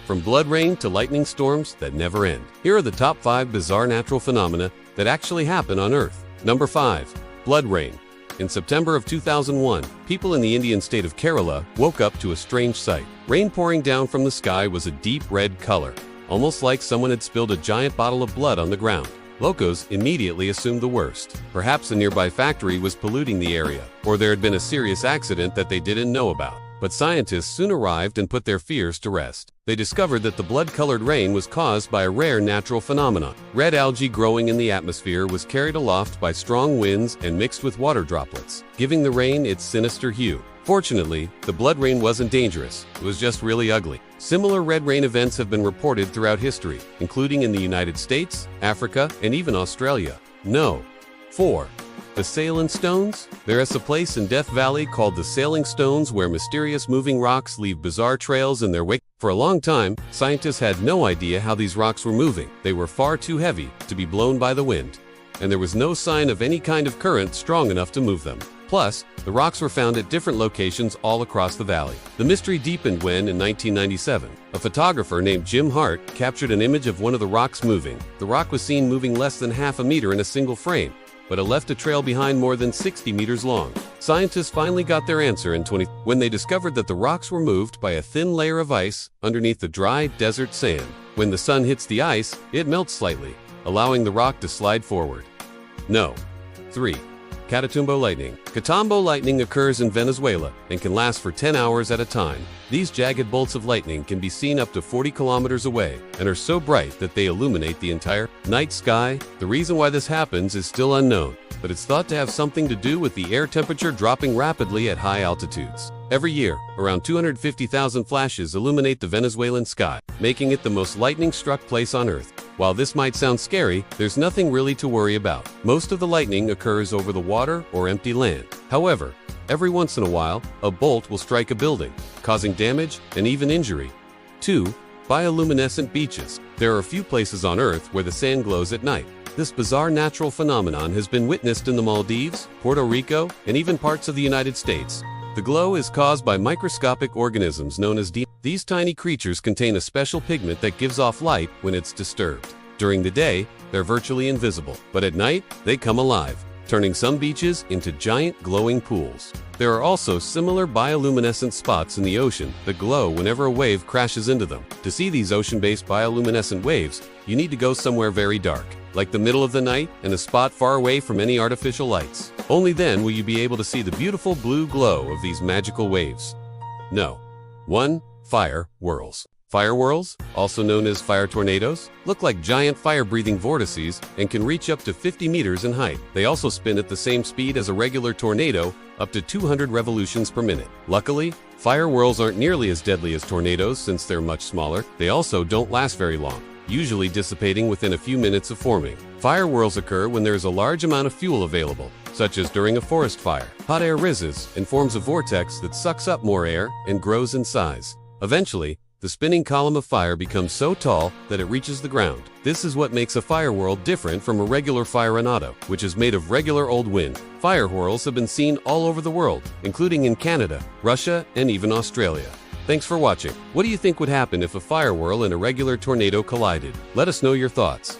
from blood rain to lightning storms that never end. Here are the top 5 bizarre natural phenomena that actually happen on Earth. Number 5. Blood rain. In September of 2001, people in the Indian state of Kerala woke up to a strange sight. Rain pouring down from the sky was a deep red color, almost like someone had spilled a giant bottle of blood on the ground. Locals immediately assumed the worst. Perhaps a nearby factory was polluting the area, or there had been a serious accident that they didn't know about. But scientists soon arrived and put their fears to rest. They discovered that the blood-colored rain was caused by a rare natural phenomenon. Red algae growing in the atmosphere was carried aloft by strong winds and mixed with water droplets, giving the rain its sinister hue. Fortunately, the blood rain wasn't dangerous. It was just really ugly. Similar red rain events have been reported throughout history, including in the United States, Africa, and even Australia. No. 4. The Sailing Stones? There is a place in Death Valley called the Sailing Stones where mysterious moving rocks leave bizarre trails in their wake. For a long time, scientists had no idea how these rocks were moving. They were far too heavy to be blown by the wind, and there was no sign of any kind of current strong enough to move them. Plus, the rocks were found at different locations all across the valley. The mystery deepened when, in 1997, a photographer named Jim Hart captured an image of one of the rocks moving. The rock was seen moving less than half a meter in a single frame, but it left a trail behind more than 60 meters long. Scientists finally got their answer in when they discovered that the rocks were moved by a thin layer of ice underneath the dry desert sand. When the sun hits the ice, it melts slightly, allowing the rock to slide forward. No. 3. Catatumbo Lightning. Catatumbo lightning occurs in Venezuela and can last for 10 hours at a time. These jagged bolts of lightning can be seen up to 40 kilometers away and are so bright that they illuminate the entire night sky. The reason why this happens is still unknown, but it's thought to have something to do with the air temperature dropping rapidly at high altitudes. Every year, around 250,000 flashes illuminate the Venezuelan sky, making it the most lightning-struck place on Earth. While this might sound scary, there's nothing really to worry about. Most of the lightning occurs over the water or empty land. However, every once in a while, a bolt will strike a building, causing damage and even injury. 2. Bioluminescent beaches. There are a few places on Earth where the sand glows at night. This bizarre natural phenomenon has been witnessed in the Maldives, Puerto Rico, and even parts of the United States. The glow is caused by microscopic organisms known as These tiny creatures contain a special pigment that gives off light when it's disturbed. During the day, they're virtually invisible, but at night, they come alive, turning some beaches into giant glowing pools. There are also similar bioluminescent spots in the ocean that glow whenever a wave crashes into them. To see these ocean-based bioluminescent waves, you need to go somewhere very dark, like the middle of the night and a spot far away from any artificial lights. Only then will you be able to see the beautiful blue glow of these magical waves. No. 1. Fire Whirls. Fire whirls, also known as fire tornadoes, look like giant fire-breathing vortices and can reach up to 50 meters in height. They also spin at the same speed as a regular tornado, up to 200 revolutions per minute. Luckily, fire whirls aren't nearly as deadly as tornadoes since they're much smaller. They also don't last very long, usually dissipating within a few minutes of forming. Fire whirls occur when there is a large amount of fuel available, such as during a forest fire. Hot air rises and forms a vortex that sucks up more air and grows in size. Eventually, the spinning column of fire becomes so tall that it reaches the ground. This is what makes a fire whirl different from a regular firenado, which is made of regular old wind. Fire whirls have been seen all over the world, including in Canada, Russia, and even Australia. Thanks for watching. What do you think would happen if a fire whirl and a regular tornado collided? Let us know your thoughts.